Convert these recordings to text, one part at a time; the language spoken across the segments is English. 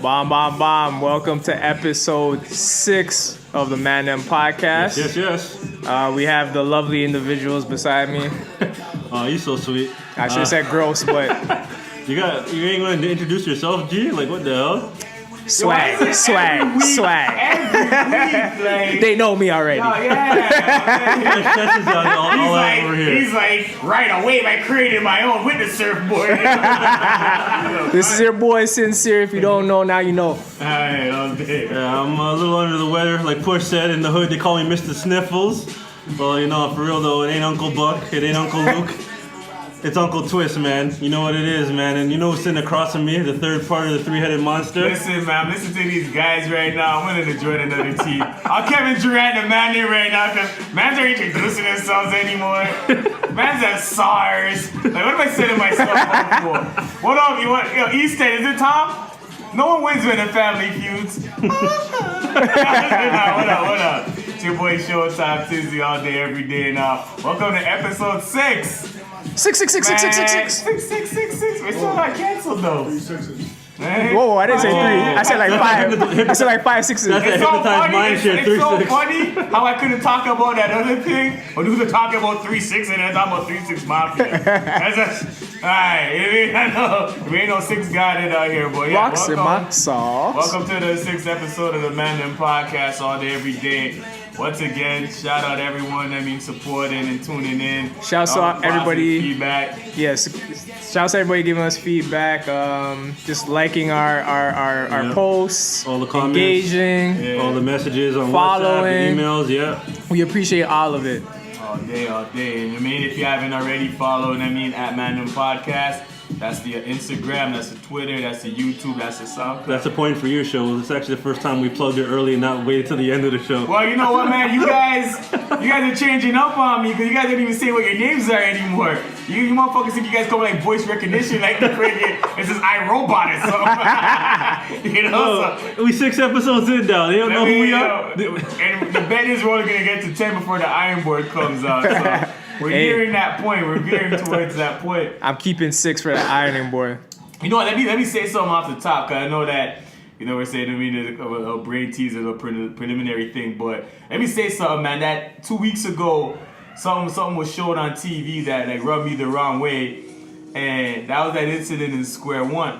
Bomb, bomb, bomb. Welcome to episode 6 of the Man Them Podcast. Yes. We have the lovely individuals beside me. Oh, you're so sweet. I should have said gross, but You ain't going to introduce yourself, G? Like, what the hell? swag. Every week, like, They know me already. oh, yeah. Sessions all over here. He's like, right away, I created my own witness surfboard. This is your boy Sincere. If you don't know, now you know. Alright, okay. Yeah, I'm a little under the weather. Like Push said, in the hood, they call me Mr. Sniffles. Well, you know, for real though, it ain't Uncle Buck. It ain't Uncle Luke. It's Uncle Twist, man. You know what it is, man. And you know who's sitting across from me? The third part of the three-headed monster. Listen, man, listen to these guys right now. I'm gonna join another team. I'm Kevin Durant and Man here right now because man's are introducing themselves anymore. Man's at SARS. Like, what am I setting myself up for? What up, you want? Yo, Easton, is it Tom? No one wins when the family feuds. What up? It's your boy Showtime Tizzy all day, every day now. Welcome to episode 6. 6666666. 6. We're still not canceled though. Man. Whoa, I didn't say 3. I said like 5. I said like 5 6. That's It's so hypnotized funny. mind shit, It's so 3-6. funny how I couldn't talk about that other thing, or do the talk about 3-6 and then talk about 3-6 Mafia. That's alright. I know we ain't no 6 guy in out here, boy. Yeah, Rocks in my sauce. welcome to the 6th episode of the Man Them Podcast, all day, every day. Once again, shout out everyone supporting and tuning in. Shouts All out the positive everybody. Feedback. Yes, shouts to everybody giving us feedback. Just liking our Yeah. posts, All the comments. engaging. Yeah. All the messages on Following. WhatsApp, emails, yeah. We appreciate all of it. All day. And if you haven't already followed, at Man Them Podcast, that's the Instagram, that's the Twitter, that's the YouTube, that's the SoundCloud. That's the point for your show. It's actually the first time we plugged it early and not waited till the end of the show. Well, you know what, man? You guys are changing up on me because you guys don't even say what your names are anymore. You motherfuckers think you guys come with like voice recognition, like the freaking it's this iRobot or something. You know, so, We 6 episodes in now. They don't know who we are. And the bet is we're only gonna get to 10 before the Iron Board comes out. So we're Hey. nearing that point. We're veering towards that point. I'm keeping 6 for the ironing board. You know what? Let me say something off the top, because I know that, we're saying a brain teaser, a preliminary thing, but let me say something, man. That 2 weeks ago, something was showed on TV that like rubbed me the wrong way, and that was that incident in Square One.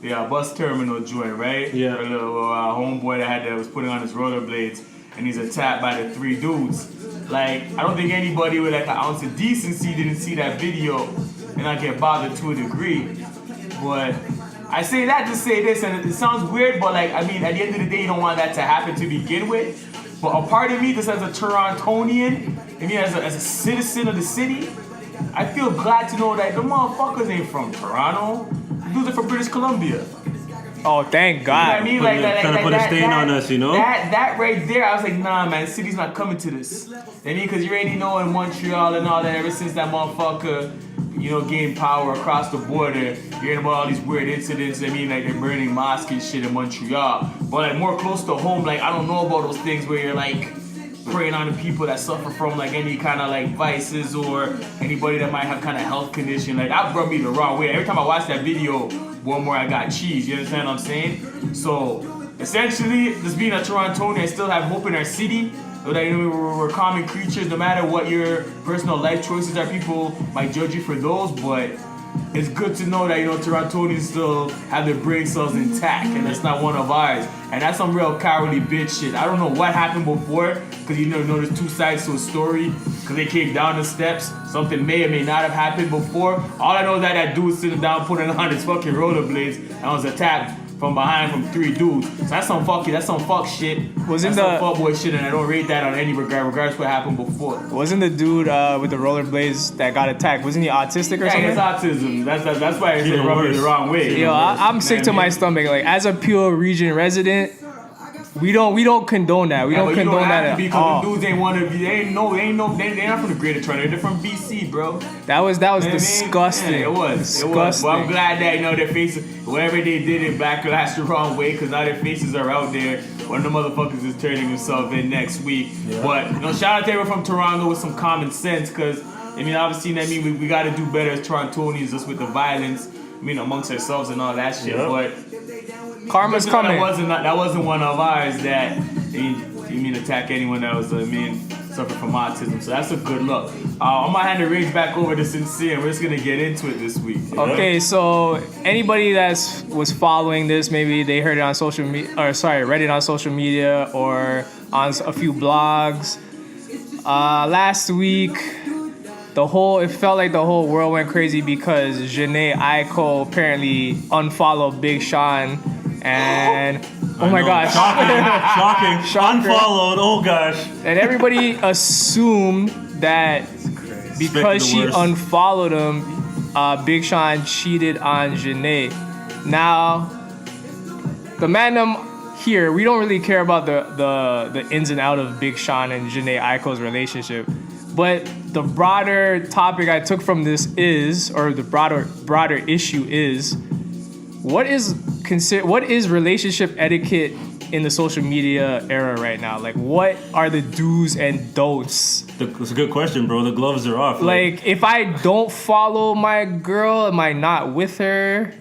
The bus terminal joint, right? Yeah. A little homeboy that was putting on his rollerblades, and he's attacked by the 3 dudes. Like, I don't think anybody with like an ounce of decency didn't see that video and not get bothered to a degree. But I say that to say this, and it sounds weird, but like, at the end of the day, you don't want that to happen to begin with. But a part of me, just as a Torontonian, as a citizen of the city, I feel glad to know that the motherfuckers ain't from Toronto. The dudes are from British Columbia. Oh, thank God. You know what I mean? Trying to put a stain on us, you know? That right there, I was like, nah, man, the city's not coming to this. Because you already know in Montreal and all that, ever since that motherfucker, gained power across the border, you're hearing about all these weird incidents. Like they're burning mosques and shit in Montreal. But like more close to home, like I don't know about those things where you're like preying on the people that suffer from like any kind of like vices or anybody that might have kind of health condition. Like that rubbed me the wrong way. Every time I watch that video, one more I got cheese. You understand what I'm saying? So essentially, just being a Torontonian, I still have hope in our city. So that we're common creatures. No matter what your personal life choices are, people might judge you for those. But it's good to know that Torontonians still have their brain cells intact, and that's not one of ours. And that's some real cowardly bitch shit. I don't know what happened before, because there's 2 sides to a story. Because they came down the steps, something may or may not have happened before. All I know is that dude was sitting down, putting on his fucking rollerblades, and was attacked from behind from 3 dudes. So that's some fuck shit. Some fuckboy shit, and I don't rate that on any regardless of what happened before. Wasn't the dude with the rollerblades that got attacked, wasn't he autistic or something? Yeah, it's autism. That's why I said rub me the wrong way. Yo, I'm sick to my stomach. Like, as a Peel Region resident, we don't condone that. We don't condone that at all. Because the dudes ain't want to be. They're not from the Greater Toronto. They're from BC, bro. That was disgusting. Yeah, it was. Disgusting. Well, I'm glad that their faces, whatever they did in backlash the wrong way, because now their faces are out there. One of the motherfuckers is turning himself in next week. Yeah. But shout out to everyone from Toronto with some common sense, because obviously, we got to do better as Torontonians just with the violence. amongst ourselves and all that shit. Yeah. But Karma's that coming. wasn't one of ours that attack anyone that was suffer from autism. So that's a good look. I'm gonna hand the reins back over to Sincere. We're just gonna get into it this week. Okay, so anybody was following this, maybe they heard it on read it on social media or on a few blogs. Last week, it felt like the whole world went crazy because Jhené Aiko apparently unfollowed Big Sean, and oh my gosh, Shocking. Shocker. Unfollowed. Oh gosh. and everybody assumed that because she Expected the worst. unfollowed him, Big Sean cheated on Jhené. Now, the Mandem here, we don't really care about the ins and outs of Big Sean and Jhené Aiko's relationship, but the broader topic I took from this the broader issue is, what is relationship etiquette in the social media era right now? Like, what are the do's and don'ts? That's a good question, bro. The gloves are off. Like, if I don't follow my girl, am I not with her?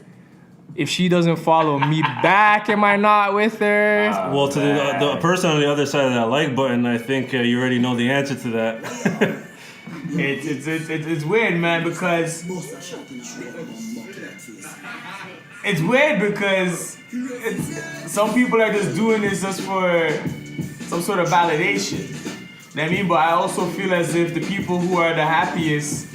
If she doesn't follow me back, am I not with her? well, to the person on the other side of that like button, I think you already know the answer to that. It's weird, man, because some people are just doing this just for some sort of validation. You know what I mean? But I also feel as if the people who are the happiest,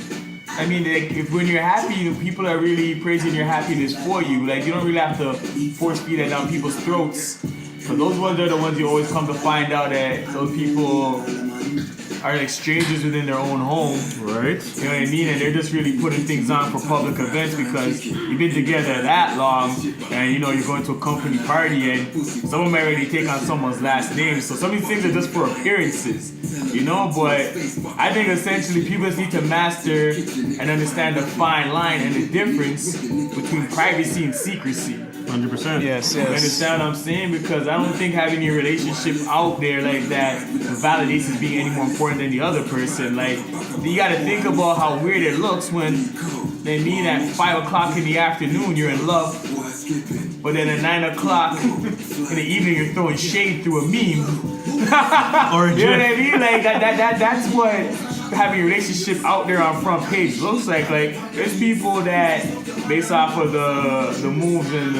if when you're happy, the people are really praising your happiness for you. Like, you don't really have to force feed that down people's throats. But those ones are the ones you always come to find out that those people are like strangers within their own home. Right. You know what I mean? And they're just really putting things on for public events because you've been together that long and you're going to a company party and someone might already take on someone's last name. So some of these things are just for appearances, but I think essentially people just need to master and understand the fine line and the difference between privacy and secrecy. 100%. Yes. You understand what I'm saying? Because I don't think having your relationship out there like that validates as being any more important than the other person. Like, you gotta think about how weird it looks when they meet at 5 o'clock in the afternoon, you're in love, but then at 9 o'clock in the evening, you're throwing shade through a meme. Or a You know what GIF. I mean? Like, that's what having a relationship out there on front page looks like. Like, there's people that, based off of the moves and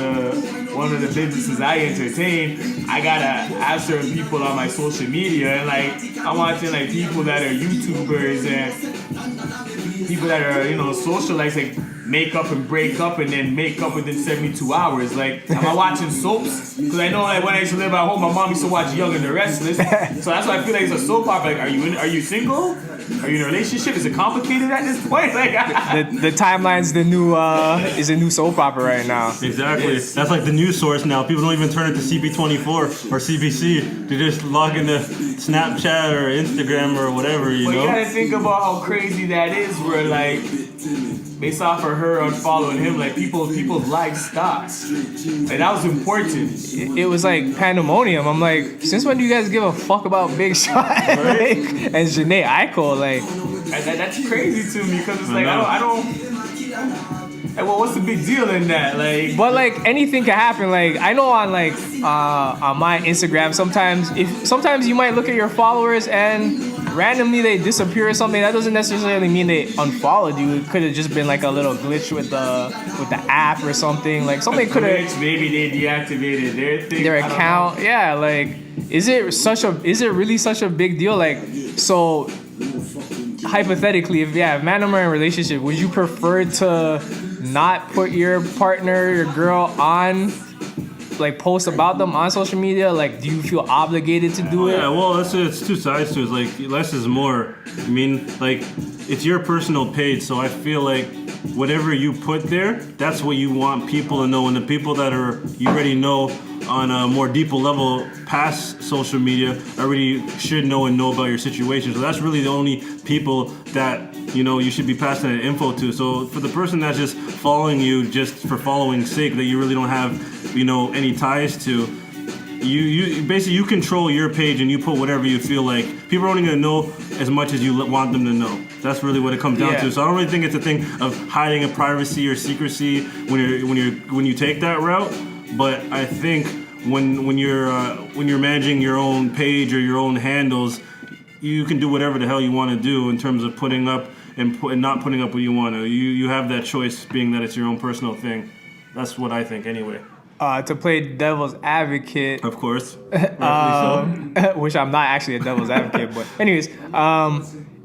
one of the businesses I entertain, I gotta have certain people on my social media, and like, I'm watching like people that are YouTubers and people that are socialites, like make up and break up and then make up within 72 hours. Like, am I watching soaps? Because I know, like, when I used to live at home, my mom used to watch Young and the Restless. So that's why I feel like it's a soap opera. Like, are you single? Are you in a relationship? Is it complicated at this point? Like, The timeline's the new is a new soap opera right now. Exactly. Yes. That's like the news source now. People don't even turn it to CB24 or CBC. They just log into Snapchat or Instagram or whatever, But you know? gotta think about how crazy that is, where like, based off of her unfollowing him, like people's lives stopped. Like, that was important. It was like pandemonium. I'm like, since when do you guys give a fuck about Big Sean and Jhené Aiko? Like, That's crazy to me because it's like, know. I don't. Like, well, what's the big deal in that? Like, but like anything can happen. Like, I know on my Instagram, sometimes you might look at your followers and randomly they disappear or something. That doesn't necessarily mean they unfollowed you. It could have just been like a little glitch with the app or something. Like, something could have maybe they deactivated their thing. their I don't account. know. Yeah, like, is it really such a big deal? Like, so hypothetically, if man and man in a relationship, would you prefer to not put your partner, your girl on, like, post about them on social media? Like, do you feel obligated to do it? Yeah, well, it's two sides to it. Like, less is more. I mean, like, it's your personal page, so I feel like whatever you put there, that's what you want people to know. And the people that you already know on a more deeper level past social media already should know about your situation. So that's really the only people that you should be passing that info to. So for the person that's just following you just for following's sake, that you really don't have any ties to, you basically, you control your page and you put whatever you feel like. People are only gonna know as much as you want them to know. That's really what it comes down Yeah. to. So I don't really think it's a thing of hiding a privacy or secrecy when you take that route. But I think when you're managing your own page or your own handles, you can do whatever the hell you want to do in terms of putting up and not putting up what you want to. You have that choice, being that it's your own personal thing. That's what I think, anyway. To play devil's advocate, Of course, rightfully so. which I'm not actually a devil's advocate, but anyways,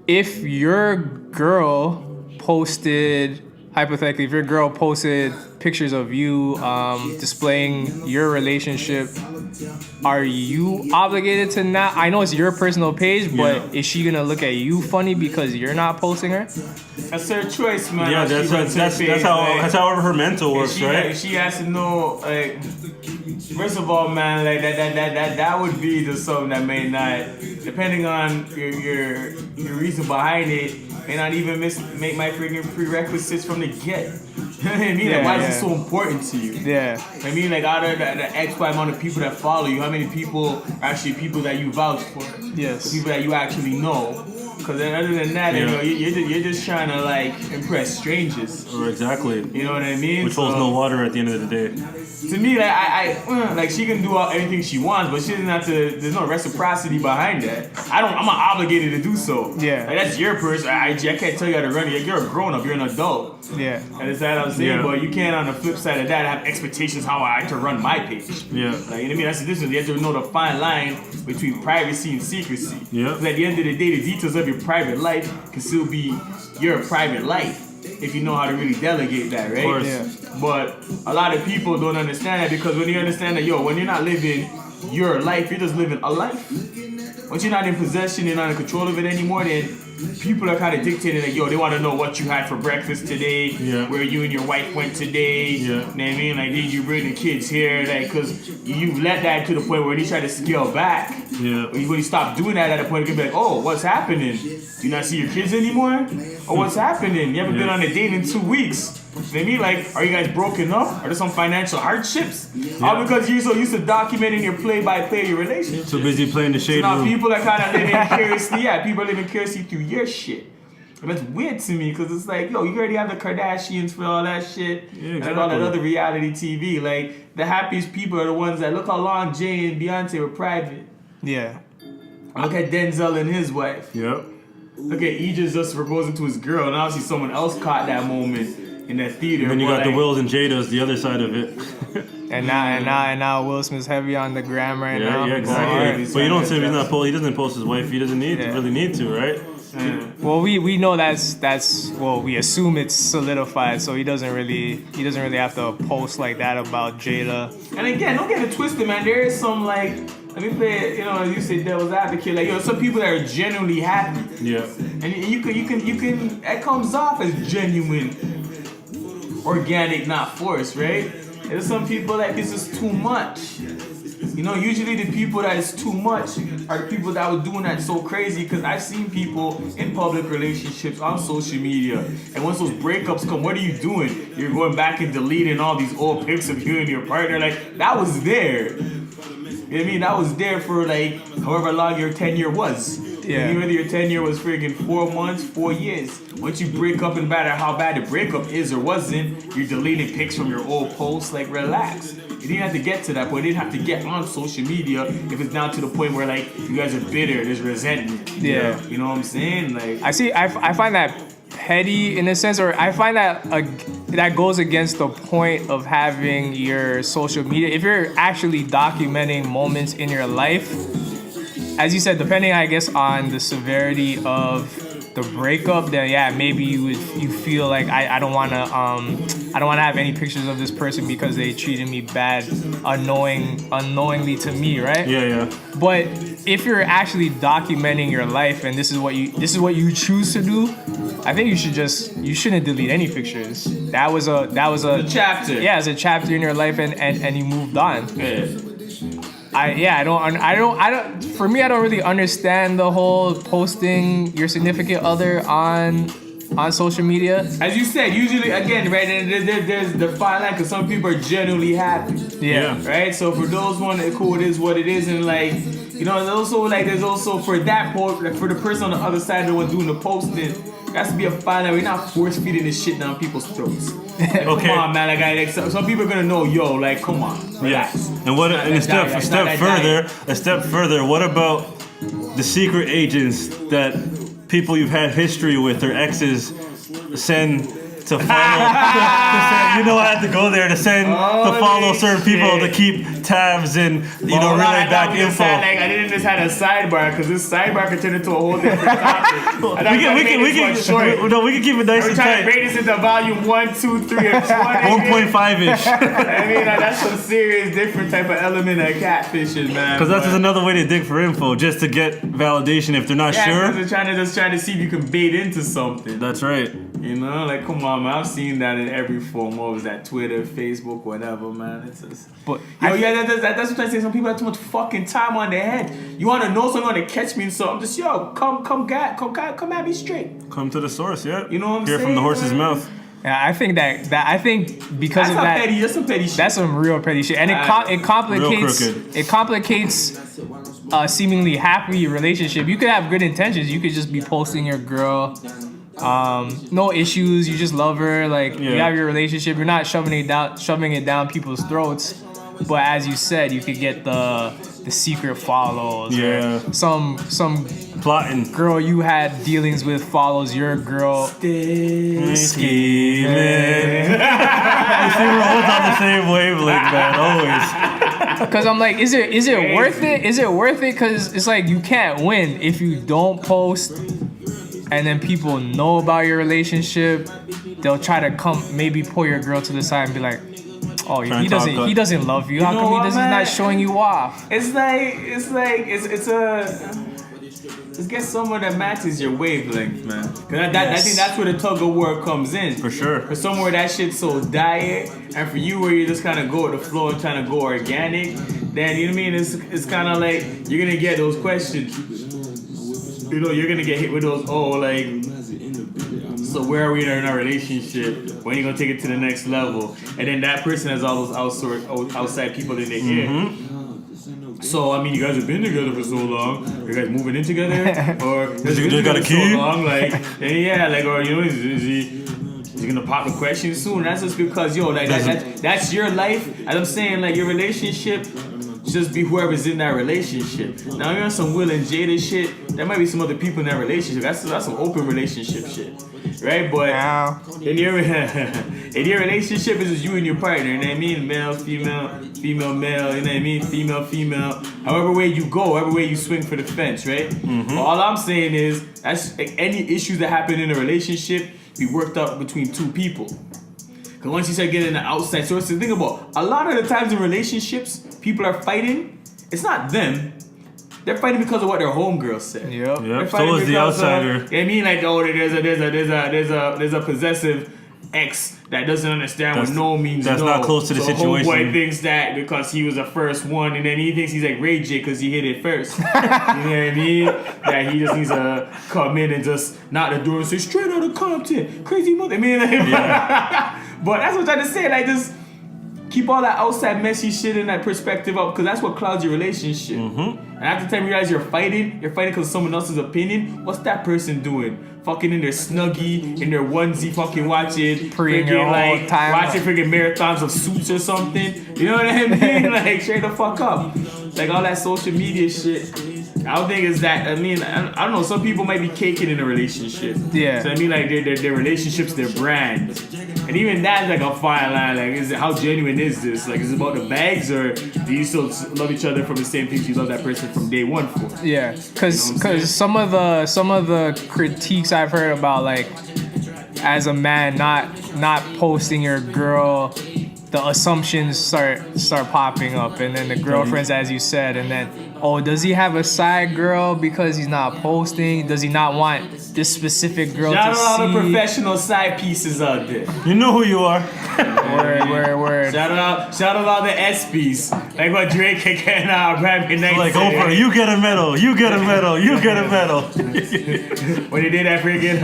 if your girl posted, hypothetically, if your girl posted pictures of you displaying your relationship, are you obligated to not? I know it's your personal page, but Yeah. is she gonna look at you funny because you're not posting her? That's her choice, man. Yeah, How she runs her that's page, how like, that's however her mental works, she, right? She has to know, like, first of all, man, like that would be just something that may not, depending on your reason behind it, may not even make my freaking prerequisites from the get. You know what I mean? Yeah, Like, why yeah. is it so important to you? Yeah, I mean, like, out of the X Y amount of people that follow you, how many people are actually people that you vouch for? yes. People that you actually know. Because then other than that, you Yeah. know, you're just trying to, like, impress strangers. Or exactly. You know what I mean? Which holds So, no water at the end of the day. to me, like like she can do anything she wants, but she doesn't have to. There's no reciprocity behind that. I'm not obligated to do so. Yeah. like, that's your person. I can't tell you how to run it. You're a grown up. You're an adult. Yeah, And it's that I'm saying. Yeah. But you can't, on the flip side of that, have expectations how I like to run my page. Yeah. Like, you know what I mean? That's the difference. You have to know the fine line between privacy and secrecy. Yeah. Because at the end of the day, the details of your private life can still be your private life if you know how to really delegate that, right? Of course. Yeah. But a lot of people don't understand that, because when you understand that, when you're not living your life, you're just living a life. Once you're not in possession and not in control of it anymore, then people are kind of dictating that, they want to know what you had for breakfast today, Yeah. where you and your wife went today, Yeah. you know what I mean? Like, did you bring the kids here? Like, because you've let that to the point where they try to scale back. Yeah. When you stop doing that at a point, you can be like, oh, what's happening? Do you not see your kids anymore? Or what's happening? You haven't been Yeah. on a date in 2 weeks. You know what I mean? Like, are you guys broken up? Are there some financial hardships? All because you're so used to documenting your play-by-play of your relationship. So busy playing the shade Now room. people are kind of living curiously. Yeah, people are living curiously through your shit. And that's weird to me, because it's like, you already have the Kardashians for all that shit. Yeah, And all that exactly. other reality TV. Like, the happiest people are the ones that, look how long Jay and Beyonce were private. yeah, Look at Denzel and his wife. Yep. Look at Idris just proposing to his girl, and obviously someone else caught that moment in that theater. And then you but, got the like, Wills and Jadas, the other side of it. and now Will Smith's heavy on the gram right now. Yeah, exactly. Alright. But you don't say he's not he doesn't post his wife. He doesn't Yeah. really need to, right? yeah. Well, we know that's well, we assume it's solidified, so he doesn't really have to post like that about Jada. And again, don't get it twisted, man. There is some, like, let me play, as you say, devil's advocate. Like, some people that are genuinely happy, Yeah. and you can. It comes off as genuine, organic, not forced, right? There's some people that it's just too much. Usually the people that is too much are the people that were doing that so crazy, because I've seen people in public relationships on social media, and once those breakups come, what are you doing? You're going back and deleting all these old pics of you and your partner. Like, that was there. You know what I mean? That was there for, like, however long your tenure was. Yeah. Whether your tenure was friggin' 4 months, 4 years. Once you break up, and no matter how bad the breakup is or wasn't, you're deleting pics from your old posts. Like, relax. You didn't have to get to that point. You didn't have to get on social media if it's down to the point where, like, you guys are bitter, there's resentment. Yeah. You know what I'm saying? Like, I find that petty in a sense, or I find that that goes against the point of having your social media. If you're actually documenting moments in your life, as you said, depending, I guess, on the severity of the breakup, then yeah, maybe you feel like I don't want to have any pictures of this person because they treated me bad, unknowingly to me, right? Yeah. But if you're actually documenting your life and this is what you choose to do, I think you shouldn't delete any pictures. That was a chapter. Yeah, it's a chapter in your life, and you moved on. Yeah. For me, I don't really understand the whole posting your significant other on social media. As you said, usually, again, right, and there's the fine line, because some people are genuinely happy. Yeah. Right? So for those one, cool, it is what it is, and like, You know, there's also for that post, like for the person on the other side, the one doing the posting, there has to be a fine line. We're not force feeding this shit down people's throats. Like, Okay. Come on, man. Like some people are gonna know, yo, like, come on, relax. Yes. And what? And a step further. What about the secret agents that people you've had history with or exes send to follow? I had to go there to send to follow certain people to keep tabs and relay back info. I didn't just had a sidebar because this sidebar could turn into a whole different topic. We can keep it nice We're and trying to tight. rate this into volume 1, 2, 3, and 20. 1.5-ish. I mean, that's some serious different type of element of catfishing, man. Because that's But- just another way to dig for info, just to get validation if they're not Yeah, sure. because they're trying to see if you can bait into something. That's right. You know, like, come on, man. I've seen that in every form. What was that? Twitter, Facebook, whatever, man. It's just... But that's what I say. Some people have too much fucking time on their head. You want to know something, you want to catch me in something. Just, yo, come at me straight. Come to the source, yeah. You know what I'm Hear saying? from the horse's man? mouth. yeah, I think because That's of not that, petty. That's some petty shit. that's some real petty shit, and it complicates Real crooked. it complicates a seemingly happy relationship. You could have good intentions. You could just be posting your girl, no issues. You just love her. Like you Yeah. have your relationship. You're not shoving it down people's throats. But as you said, you could get the secret follows. or Yeah. Some Plotting. girl you had dealings with follows your girl. Scheming. You see, we're always on the same wavelength, man. Always. Cause I'm like, is it worth it? Is it worth it? Cause it's like you can't win if you don't post, and then people know about your relationship. They'll try to maybe pull your girl to the side and be like, oh, Trying to talk he doesn't love you. How know come what, he's man? not showing you off? It's get someone that matches your wavelength, man. Cause I think that's where the tug of war comes in. For sure. For somewhere that shit's so diet, and for you where you just kind of go with the flow and trying to go organic, then you know what I mean. It's kind of like you're gonna get those questions. You know, you're gonna get hit with those. Oh, like, so where are we in our relationship? When are you gonna take it to the next level? And then that person has all those outside people in their ear. So I mean, you guys have been together for so long. You guys moving in together, or you got a key? So long, like, yeah, like, or you know, is he gonna pop the question soon? That's just because yo, like that's your life. As I'm saying, like your relationship. Just be whoever's in that relationship. Now you're on some Will and Jada shit. There might be some other people in that relationship. That's some open relationship shit, right? But Wow. in your relationship, it's just you and your partner. You know what I mean? Male, female, female, male. You know what I mean? Female, female. However way you go, however way you swing for the fence, right? But all I'm saying is that's like, any issues that happen in a relationship be worked out between two people. Because once you start getting the outside source, to think about, a lot of the times in relationships, people are fighting. It's not them. They're fighting because of what their homegirl said. Yep. Yep. So is the outsider. I mean, like, oh, there's a possessive ex that doesn't understand what no means that's no. not close to the so situation. Homeboy thinks that because he was the first one, and then he thinks he's like Ray J because he hit it first. You know what I mean? That he just needs to come in and just knock the door and say straight out of Compton, crazy mother. I mean, like, but that's what I'm trying to say. Like, just keep all that outside messy shit in that perspective up, because that's what clouds your relationship. And after the time you realize you're fighting because of someone else's opinion. What's that person doing? Fucking in their snuggie, in their onesie, fucking watching Preying your freaking whole time. watching freaking marathons of Suits or something. You know what I mean? Like, straight the fuck up. Like all that social media shit. I don't think it's that. I mean, I don't know. Some people might be caking in a relationship. Yeah. So I mean, like their relationships, their brand, and even that's like a fine line. Like, is it, how genuine is this? Like, is it about the bags, or do you still love each other from the same things you love that person from day one for? Yeah, because some of the critiques I've heard about, like, as a man not posting your girl, the assumptions start popping up, and then the girlfriends, as you said, and then, oh, does he have a side girl because he's not posting? Does he not want this specific girl Shout to out all the see? professional side pieces out there. You know who you are. Word. Shout out all the ESPYs. Like what Drake and Rapping Night Like, said. Oprah, you get a medal. You get a medal. You get a medal. When they did that freaking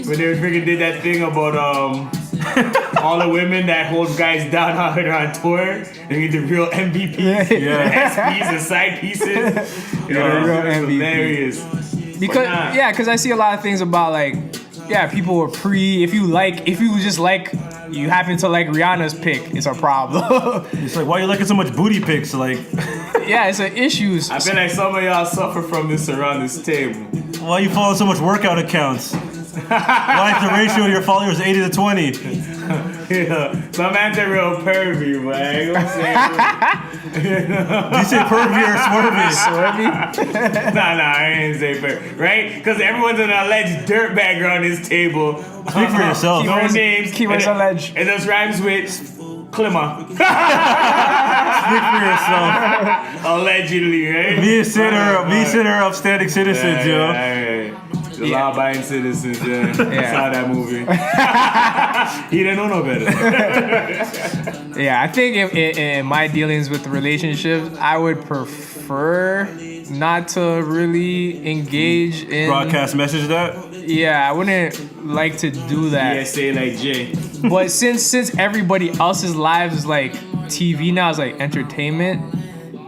when they freaking did that thing about All the women that hold guys down out here on tour, they need the real MVPs, SPs, and side pieces. You know, real it's MVP. hilarious. Because nah. because I see a lot of things about like people are if you just like you happen to like Rihanna's pic, it's a problem. It's like, why you liking so much booty pics? Like, Yeah, it's an issue. I feel like some of y'all suffer from this around this table. why you follow so much workout accounts? Why is the ratio of your followers 80 to 20? Yeah, some man's a real pervy, man. You know what I'm saying? Do you say pervy or swervy? Nah, I ain't say pervy, right? Because everyone's an alleged dirtbag around this table. Speak for yourself. No names. Keywords and alleged. And those rhymes with Clemma. Speak for yourself. Allegedly, right? Be a sinner, upstanding citizens, yo. The law-abiding citizens, saw that movie. He didn't know no better. Yeah, I think in my dealings with relationships, I would prefer not to really engage in Broadcast message that? Yeah, I wouldn't like to do that. Yeah, say like Jay. But since everybody else's lives is like TV now, is like entertainment,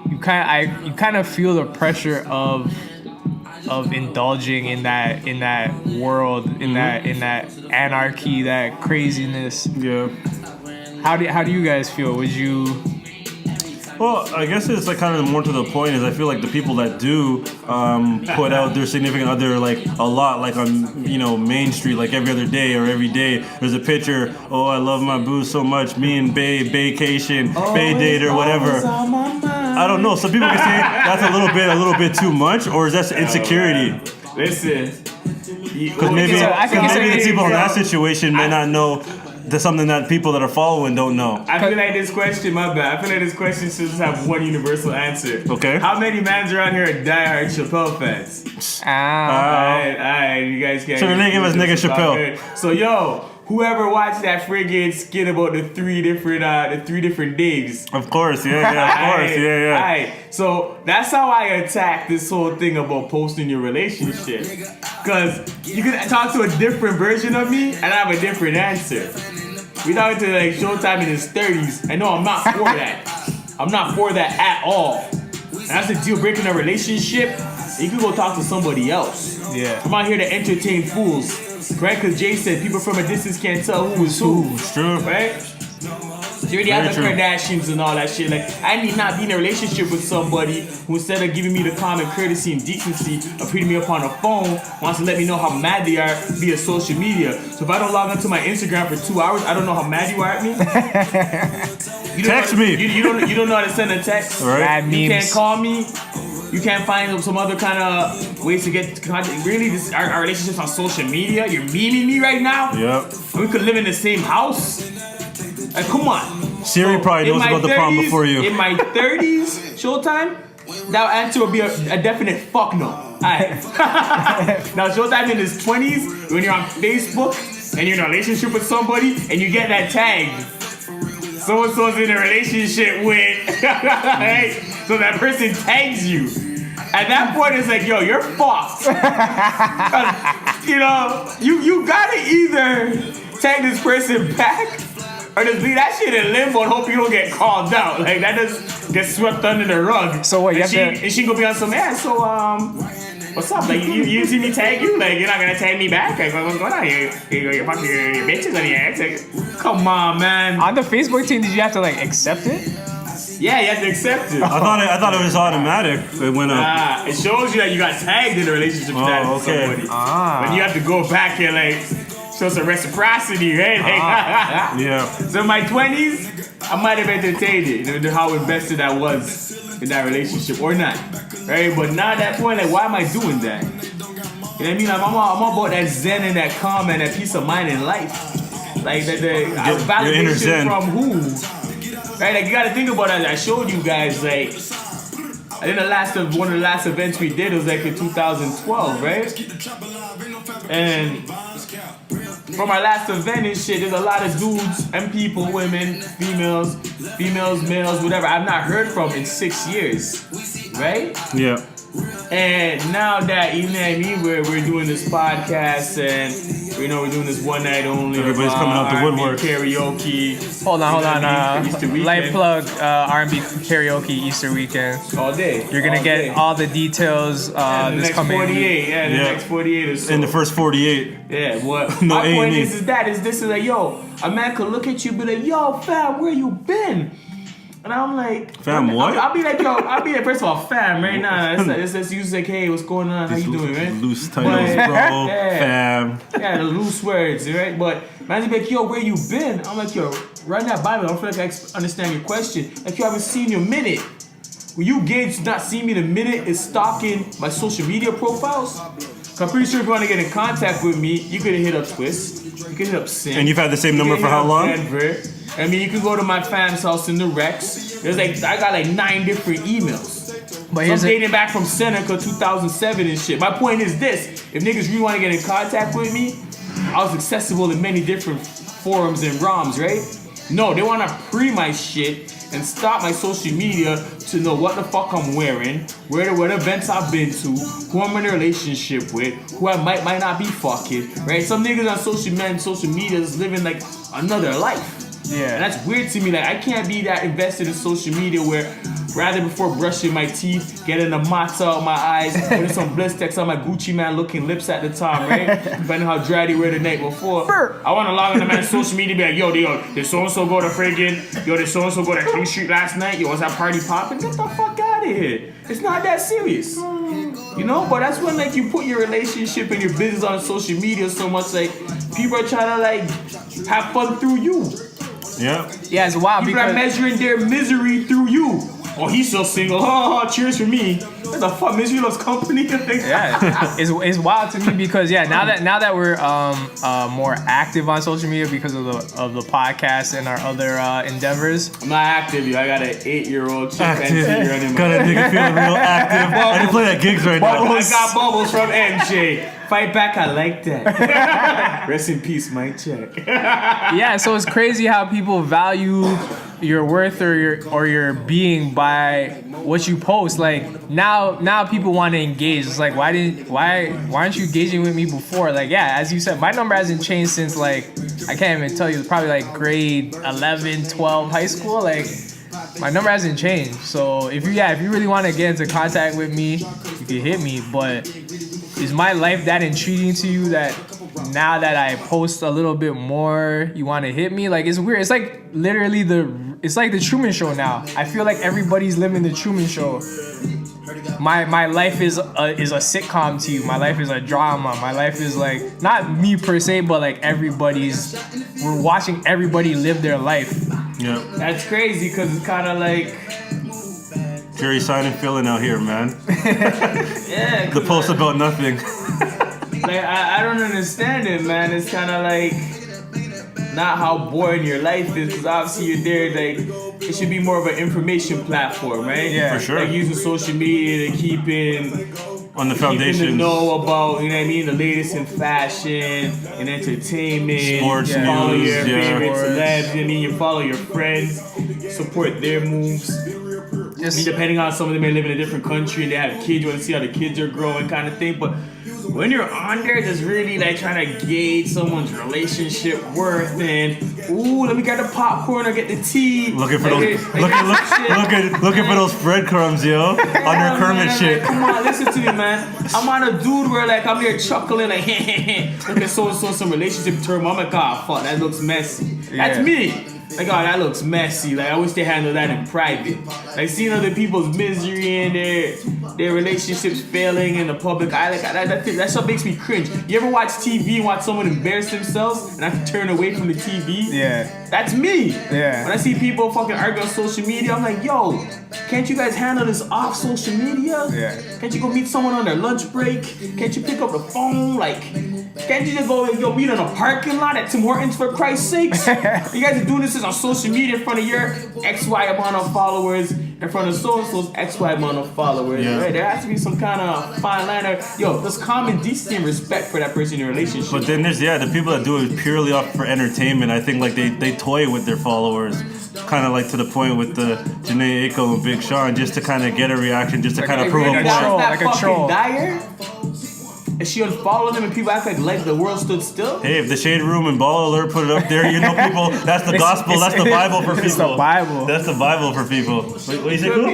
you kind of feel the pressure of indulging in that world, in that anarchy, that craziness. Yeah. How do you guys feel? Would you? Well, I guess it's like kind of more to the point is I feel like the people that do put out their significant other like a lot, like on Main Street, like every other day or every day there's a picture. Oh, I love my boo so much. Me and Bae vacation, Bae date or whatever. I don't know. Some people can say that's a little bit too much, or is that insecurity? Listen, Because maybe the people in that situation may not know. That's something that people that are following don't know. I feel like this question, my bad. I feel like this question should just have one universal answer. Okay. How many mans around here are diehard Chappelle fans? Alright, you guys can't. So they give us nigga Chappelle. So whoever watched that friggin' skit about the three different Daves. Of course, yeah. Alright, so that's how I attack this whole thing about posting your relationship. Cause you can talk to a different version of me and I have a different answer. We talking to like Showtime in his 30s. I know I'm not for that. I'm not for that at all. And that's a deal breaker in a relationship. You can go talk to somebody else. Yeah. I'm out here to entertain fools. Right? Because Jay said people from a distance can't tell who is who. It's true. Right? You already have the Kardashians and all that shit. Like, I need not be in a relationship with somebody who, instead of giving me the common courtesy and decency of hitting me up on the phone, wants to let me know how mad they are via social media. So if I don't log onto my Instagram for 2 hours, I don't know how mad you are at me. Text me. You don't know how to send a text. Right. You can't call me. You can't find some other kind of ways to get contact. Really, our relationship's on social media. You're memeing me right now. Yep. We could live in the same house. Like, come on. Siri probably knows about the problem before you. In my 30s, Showtime, that answer would be a definite fuck no. Alright. Now, Showtime in his 20s, when you're on Facebook and you're in a relationship with somebody and you get that tag, so-and-so's in a relationship with, right? So that person tags you. At that point, it's like, yo, you're fucked. You gotta either tag this person back or just leave that shit in limbo and hope you don't get called out. Like, that just gets swept under the rug. So what, and she gonna be on some ass, so, what's up? Like, you see me tag you? Like, you're not gonna tag me back? Like, what's going on here? You're fucking your bitches on your ass. Like, come on, man. On the Facebook team, did you have to like accept it? Yeah, you have to accept it. I thought it was automatic. It went up. It shows you that you got tagged in a relationship status with somebody. But you have to go back and like show some reciprocity, right? Yeah. So in my 20s, I might have entertained it, how invested I was in that relationship or not, right? But now at that point, like, why am I doing that? You know what I mean? Like, I'm all about that zen and that calm and that peace of mind in life. Like the validation from who? Right? Like, you gotta think about it. I showed you guys, like, I think one of the last events we did was like in 2012, right? And from our last event and shit, there's a lot of dudes and people, women, females, males, whatever, I've not heard from in 6 years, right? Yeah. And now that, you know what I mean, we're doing this podcast and You know, we're doing this one night only. Everybody's coming out the R&B woodwork. Karaoke. Hold on. Easter weekend. Light plug R&B karaoke Easter weekend. All day. You're gonna all get day. all the details the this next coming 48. Yeah, the Yeah. next 48 or so. In the first 48. Yeah, what No my point A&E. is this is like, yo, a man could look at you and be like, yo, fam, where you been? And I'm like, Fam, what? I'll be like, first of all, fam, right now. It's usually like, hey, what's going on? How you doing, right? Loose titles, But- bro. Yeah. Fam. Yeah, the loose words, right? But man's be like, yo, where you been? I'm like, yo, run that by me. I don't feel like I understand your question. Like, yo, I haven't seen you in a minute. Will you gauge not seeing me in a minute is stalking my social media profiles? 'Cause I'm pretty sure if you want to get in contact with me, you could hit up Twist, you could hit up Sin. And you've had the same you number could for hit how up long? Denver. I mean, you could go to my fam's house in the Rex. There's like, I got like 9 different emails. But Some here's a, dating back from Seneca 2007 and shit. My point is this: if niggas really want to get in contact with me, I was accessible in many different forums and ROMs, right? No, they want to pre my shit and stop my social media to know what the fuck I'm wearing, what events I've been to, who I'm in a relationship with, who I might not be fucking, right? Some niggas on social media is living like another life. yeah. And that's weird to me. Like, I can't be that invested in social media where rather before brushing my teeth, getting the matza out my eyes, putting some Blistex on my Gucci man looking lips at the time, right? Depending how dry they were the night before. I want to log on to man's social media and be like, yo, did so-and-so go to friggin', did so-and-so go to King Street last night? Yo, was that party popping? Get the fuck out of here. It's not that serious. You know, but that's when like you put your relationship and your business on social media so much like people are trying to like have fun through you. Yeah. Yeah, it's wild People are because measuring their misery through you. Oh, he's so single. Oh, cheers for me. What the fuck? Misery loves company. yeah, it's wild to me because now that we're more active on social media because of the podcast and our other endeavors. I'm not active, yo. I got an 8-year-old chimpanzee running Active. my Got a nigga feeling real active. I didn't play at gigs right now. I got bubbles from MJ. Fight back, I like that. Rest in peace, Mike Check. Yeah, so it's crazy how people value your worth or your being by what you post. Like now people want to engage. It's like why aren't you engaging with me before? Like, yeah, as you said, my number hasn't changed since like I can't even tell you, it's probably like grade 11, 12, high school. Like my number hasn't changed. So if you really want to get into contact with me, you can hit me. But is my life that intriguing to you that now that I post a little bit more, you want to hit me? Like, it's weird. It's like literally it's like the Truman Show now. I feel like everybody's living the Truman Show. My life is a sitcom to you. My life is a drama. My life is like not me per se, but like we're watching everybody live their life. Yeah. That's crazy because it's kind of like, Jerry Seinfeld out here, man. yeah. The post about nothing. Like, I don't understand it, man. It's kind of like not how boring your life is, because obviously you're there. Like, it should be more of an information platform, right? Yeah, for sure. Like using social media to keep in On the the foundation. know about, you know what I mean, the latest in fashion and entertainment. Sports You follow news, your yeah. favorite Sports. celebs. I mean, you follow your friends, support their moves. I mean, depending on some of them may live in a different country and they have kids, you want to see how the kids are growing, kind of thing. But when you're on there, just really like trying to gauge someone's relationship worth and let me get the popcorn or get the tea. Looking for Like, those, shit. looking for those breadcrumbs, yo, on their Yeah, Kermit man, shit. like, come on, listen to me, man. I'm on a dude where like I'm here chuckling like look at so and so some relationship term. I'm like, oh fuck, that looks messy. That's Yeah. me. Like, oh, that looks messy. Like, I wish they handled that in private. Like, seeing other people's misery and their relationships failing in the public eye, like that stuff makes me cringe. You ever watch TV and watch someone embarrass themselves and I have to turn away from the TV? Yeah. That's me. Yeah. When I see people fucking argue on social media, I'm like, yo, can't you guys handle this off social media? Yeah. Can't you go meet someone on their lunch break? Can't you pick up the phone? Like, can't you just go meet in a parking lot at Tim Hortons for Christ's sakes? You guys are doing this on social media in front of your XY amount of followers, in front of so-and-so's XY amount of followers. Yeah. Right? There has to be some kind of fine line. Yo, there's common decency and respect for that person in your relationship. But then there's the people that do it purely off for entertainment. I think like they toy with their followers, kind of like to the point with the Janae Aiko and Big Sean, just to kind of get a reaction, just to kind of prove a like a point. troll. That like a fucking troll. Dyer? and she unfollowed him, and people act like the world stood still. Hey, if the Shade Room and Ball Alert put it up there, you know people, that's the gospel, that's the Bible for people. It's the Bible. That's the Bible for people. What you say, Koo?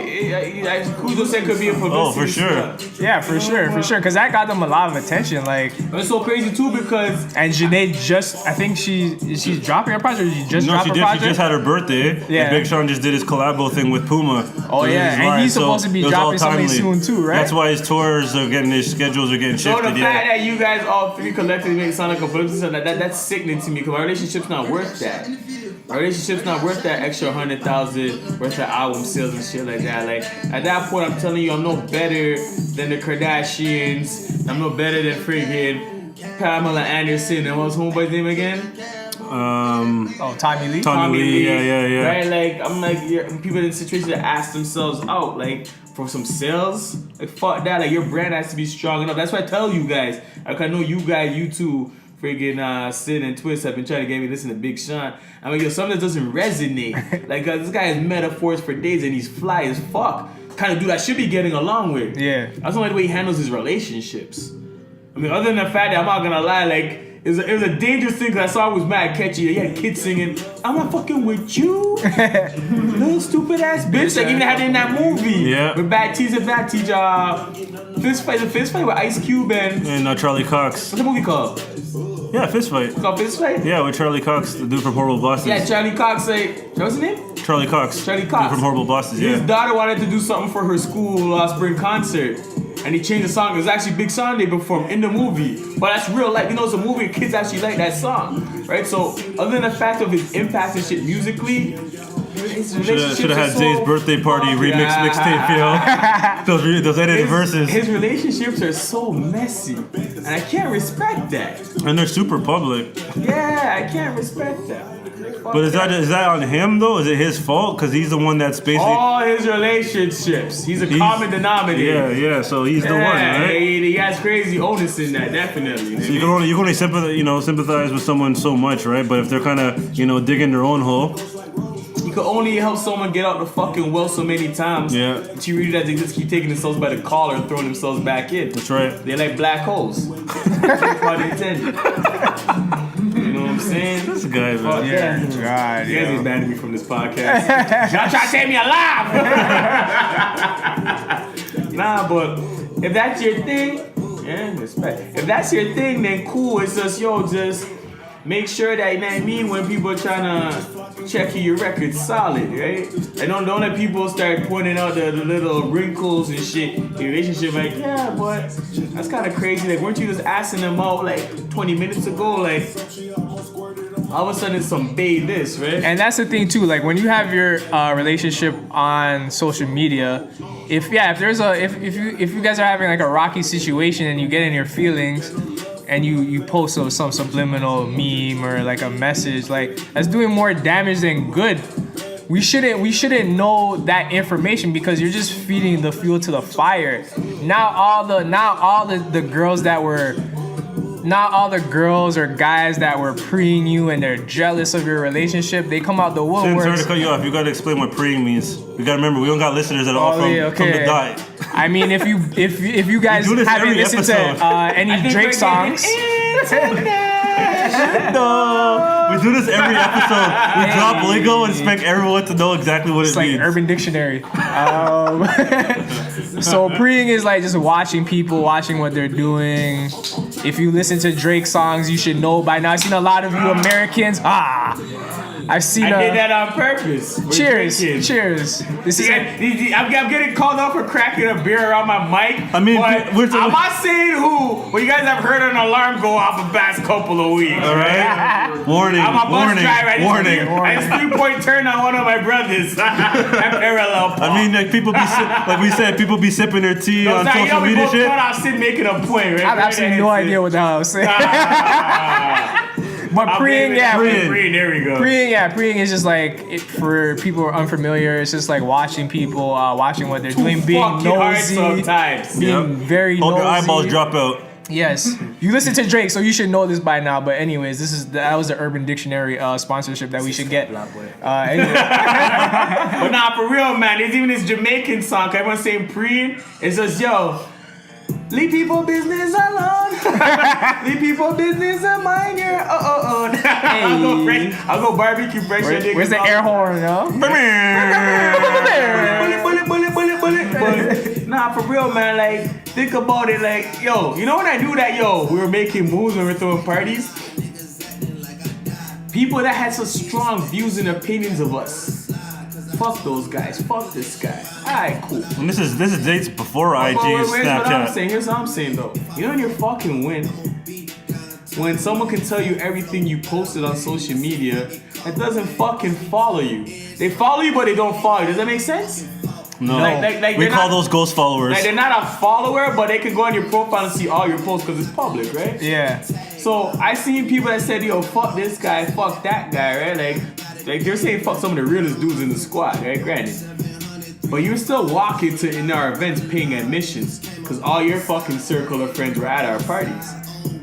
Kudo said could be a publicity. Oh, for sure. Yeah, for sure. Because that got them a lot of attention. Like, It's so crazy too because and Janae I think she's dropping her project. Or she just No, dropped she her did. project. She just had her birthday. Yeah. And Big Sean just did his collabo thing with Puma. Oh, yeah. And he's supposed to be it was all dropping something timely. soon too, right? That's why his tours are getting, his schedules are getting so the shifted. fact Yeah. that you guys all three collectively make it sound like a publicity, that's sickening to me because my relationship's not worth that. My relationship's not worth that extra 100,000 worth of album sales and shit like that. Like at that point, I'm telling you, I'm no better than the Kardashians. I'm no better than friggin' Pamela Anderson. And what's homeboy's name again? Tommy Lee. Tommy Lee, yeah. Right, like I'm like people in situations that ask themselves out, like for some sales, like fuck that. Like your brand has to be strong enough. That's why I tell you guys. Like I know you guys, you two, friggin' Sid and Twist have been trying to get me to listen to Big Sean. I mean, something that doesn't resonate. Like this guy has metaphors for days and he's fly as fuck. Kind of dude I should be getting along with. Yeah. That's only the way he handles his relationships. I mean, other than the fact that I'm not gonna lie, like. It was a dangerous thing because I saw it was mad catchy. He had kids singing, I'm not fucking with you, little stupid ass bitch. Like even had it in that movie. Yeah. With Bad Teaser, Fist Fight with Ice Cube and And Charlie Cox. what's the movie called? Yeah, Fist Fight. It's called Fist Fight? Yeah, with Charlie Cox, the dude from Horrible Bosses. Yeah, Charlie Cox, like, what's his name? Charlie Cox. Charlie Cox. Dude from Horrible Bosses, His yeah. daughter wanted to do something for her school spring concert. And he changed the song. It was actually Big Sean they performed in the movie. But that's real life. You know, it's a movie. Kids actually like that song. Right? So, other than the fact of his impact and shit musically, his relationships Should have had are so Zay's birthday party remix mixtape, yo. those edited verses. His relationships are so messy. And I can't respect that. And they're super public. Yeah, I can't respect that. But is that on him though? Is it his fault? Because he's the one that's basically. all his relationships. He's a common denominator. Yeah. So he's the one, Yeah, right? he has crazy onus in that, definitely. So you can only sympathize with someone so much, right? But if they're kind of digging their own hole, You can only help someone get out the fucking well so many times. Yeah. That you really that they just keep taking themselves by the collar and throwing themselves back in. that's right. They're like black holes. That's how they intended. You know what I'm saying? This guy, man. Yeah. God, You guys yeah. ain't banning me from this podcast. Y'all trying to take me alive. Nah, but if that's your thing, yeah, respect. If that's your thing, then cool. It's just just make sure that, you know what I mean, when people are trying to check your record's solid, right? And don't let people start pointing out the little wrinkles and shit in your relationship. Like, yeah, but that's kind of crazy. Like, weren't you just asking them out like 20 minutes ago? Like, all of a sudden it's some babe this, right? And that's the thing too. Like when you have your relationship on social media, if you guys are having like a rocky situation and you get in your feelings, and you post some subliminal meme or like a message, like that's doing more damage than good. We shouldn't know that information because you're just feeding the fuel to the fire. Not all the girls that were. Not all the girls or guys that were preeing you and they're jealous of your relationship, they come out the woodwork. Sorry to cut you off. You gotta explain what preeing means. We gotta remember we don't got listeners at all from the dot. I mean, if you guys We do this haven't every listened to episode. any Drake songs, No, we do this every episode. We drop lingo and expect everyone to know exactly what it's it like means. Urban Dictionary. So preeing is like just watching people, watching what they're doing. If you listen to Drake songs, you should know by now. I've seen a lot of you Americans. I've seen. I did that on purpose. Cheers! Drinking. Cheers! This is. I'm getting called out for cracking a beer around my mic. I mean, but I'm not saying who. Well, you guys have heard an alarm go off the past couple of weeks. All right. Warning. I'm a bus driver. Warning. I just 3-point turn on one of my brothers. I'm parallel. Park. I mean, like like we said, people be sipping their tea on Sorry, social we media both shit. cut off Sid making a point, right? I have absolutely no idea what the hell I was saying. But preeing, Preeing, there we go. Preeing is just like for people who are unfamiliar. It's just like watching people, watching what they're doing, being Fucking hard nosy, sometimes. being very Hope nosy. your eyeballs drop out. Yes, you listen to Drake, so you should know this by now. But anyways, that was the Urban Dictionary sponsorship that we should get. Anyway. But nah, for real, man. There's even this Jamaican song. Everyone's saying preeing. It says, yo, Leave people business alone. Leave people business and mind your own. I'll go barbecue fresh. Where's the air horn, yo? Bullet. Nah, for real, man. Like, think about it. Like, yo, you know when I knew that, we were making moves when we were throwing parties? People that had such strong views and opinions of us. Fuck those guys. Fuck this guy. Alright, cool. And this is dates before IG and Snapchat. Here's what I'm saying though. You know when you're fucking when someone can tell you everything you posted on social media that doesn't fucking follow you. They follow you but they don't follow you. Does that make sense? No. Like we call those ghost followers. Like they're not a follower, but they can go on your profile and see all your posts because it's public, right? Yeah. So I seen people that said, yo, fuck this guy, fuck that guy, right? Like they're saying fuck some of the realest dudes in the squad, right? Granted. But you're still walking in our events paying admissions because all your fucking circle of friends were at our parties.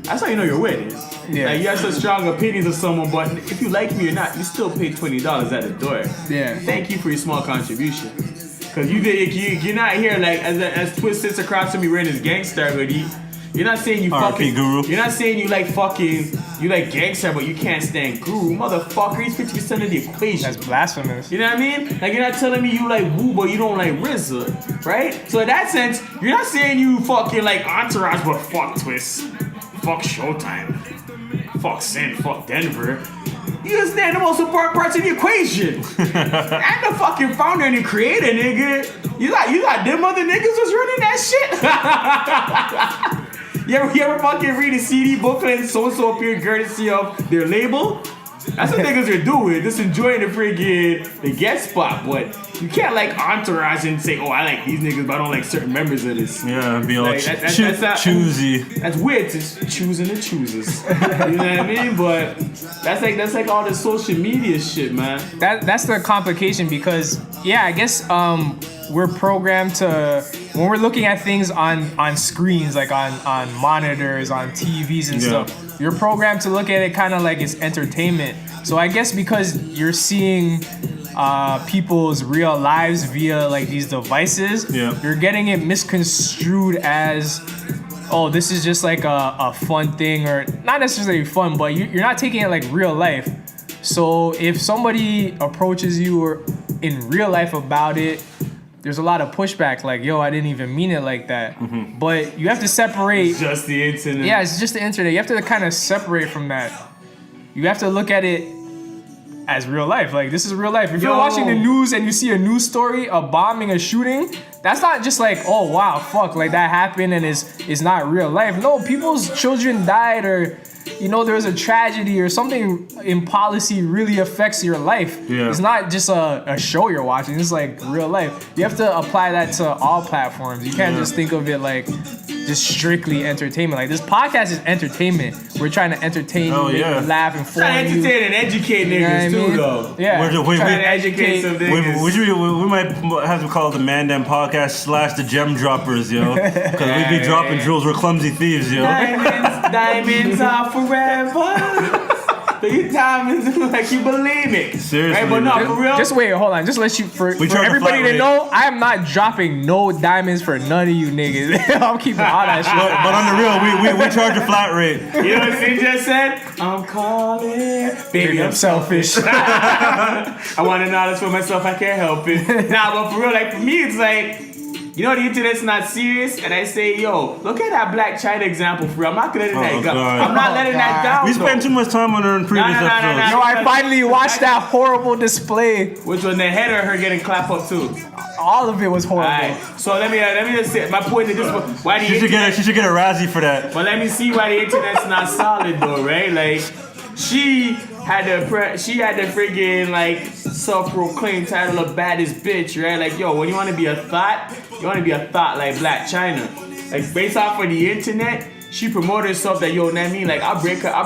That's how you know you're with it. Yeah. Like you have such strong opinions of someone, but if you like me or not, you still pay $20 at the door. Yeah. Thank you for your small contribution. Cause you're not here like as Twist sits across from me wearing his gangster hoodie. You're not saying you fucking Guru. You're not saying you like gangster, but you can't stand Guru, motherfucker. He's 50% of the equation. That's blasphemous. You know what I mean? Like you're not telling me you like Woo, but you don't like RZA, right? So in that sense, you're not saying you fucking like Entourage, but fuck Twist, fuck Showtime, fuck Sin, fuck Denver. You understand the most important parts of the equation. I'm the fucking founder and the creator, nigga. You got them other niggas was running that shit. You ever fucking read a CD booklet and so-and-so appeared courtesy of their label? That's what niggas are doing, just enjoying the guest spot. But you can't like Entourage and say, oh, I like these niggas, but I don't like certain members of this. Yeah, be all Like, that's choosy. That's weird. It's choosing the choosers. You know what I mean? But that's like all the social media shit, man. That's the complication because I guess we're programmed to when we're looking at things on screens like on monitors, on TVs and stuff. You're programmed to look at it kind of like it's entertainment. So I guess because you're seeing people's real lives via like these devices, you're getting it misconstrued as, oh, this is just like a fun thing, or not necessarily fun, but you're not taking it like real life. So if somebody approaches you or in real life about it, there's a lot of pushback, like, yo, I didn't even mean it like that. Mm-hmm. But you have to separate. It's just the internet. Yeah, it's just the internet. You have to kind of separate from that. You have to look at it as real life. Like, this is real life. If you're watching the news and you see a news story, a bombing, a shooting, that's not just like, oh, wow, fuck, like that happened and it's not real life. No, people's children died, or, there was a tragedy or something in policy really affects your life. Yeah. It's not just a show you're watching. It's like real life. You have to apply that to all platforms. You can't just think of it like just strictly entertainment. Like, this podcast is entertainment. We're trying to entertain you, make you laugh, inform you. Trying to entertain and educate niggas too, though. Yeah. We're trying to educate some niggas. We might have to call it the Man Dem Podcast / the Gem Droppers, yo. Because we be dropping jewels. We're clumsy thieves, yo. Diamonds are forever. These diamonds like you believe it. Seriously. Right, but no, for real. Just wait, hold on. Just let you for everybody to know, I am not dropping no diamonds for none of you niggas. I'm keeping all that shit. But on the real, we charge a flat rate. You know what Sid just said? I'm calling. Baby, I'm selfish. I want to know this for myself. I can't help it. Nah, but for real, like for me, it's like, the internet's not serious, and I say, yo, look at that Black China example for real. I'm not gonna let that go. I'm not letting that down. We spent too much time on her in previous episodes. No, I finally watched that horrible display. Which was the head of her getting clapped up too. All of it was horrible. Alright, so let me just say, my point is this: why she should get a Razzie for that. But let me see why the internet's not solid though, right? Like, she had the friggin' like self-proclaimed title of baddest bitch, right? Like, yo, when you want to be a thought, you want to be a thought like Black China. Like, based off of the internet, she promoted herself that, yo, know what I mean? Like, I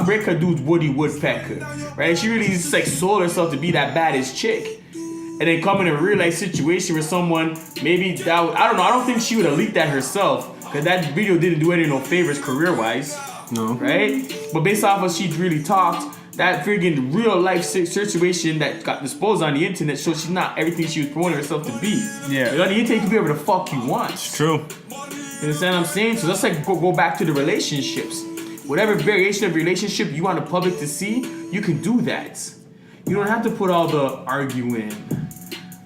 break her dude's Woody Woodpecker, right? She really just like sold herself to be that baddest chick. And then come in a real life situation with someone, maybe that, I don't know, I don't think she would have leaked that herself, because that video didn't do any no favors career-wise. No. Right? But based off of what she really talked, that friggin' real life situation that got disposed on the internet shows she's not everything she was promoting herself to be. Yeah. On the internet, you can be whatever the fuck you want. It's true. You understand what I'm saying? So let's like go back to the relationships. Whatever variation of relationship you want the public to see, you can do that. You don't have to put all the arguing,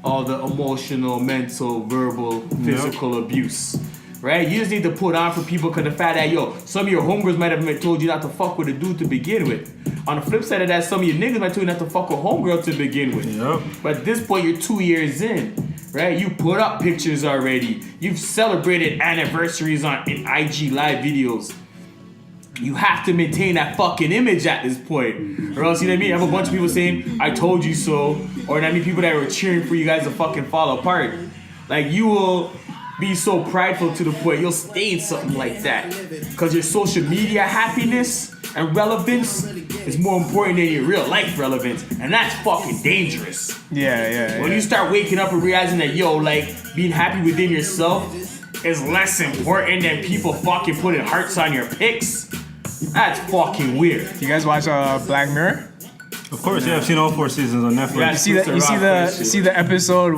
all the emotional, mental, verbal, physical abuse. Right? You just need to put on for people because the fact that, some of your homegirls might have told you not to fuck with a dude to begin with. On the flip side of that, some of your niggas might tell you not to fuck with homegirl to begin with. Yep. But at this point, you're 2 years in, right? You put up pictures already. You've celebrated anniversaries in IG live videos. You have to maintain that fucking image at this point. Or else, you know what I mean? I have a bunch of people saying, I told you so. Or I mean people that were cheering for you guys to fucking fall apart. Like, you will be so prideful to the point you'll stay in something like that. Because your social media happiness and relevance is more important than your real life relevance. And that's fucking dangerous. Yeah. When you start waking up and realizing that, being happy within yourself is less important than people fucking putting hearts on your pics, that's fucking weird. You guys watch Black Mirror? Of course, yeah. I've seen all 4 seasons on Netflix. Yeah. You see the episode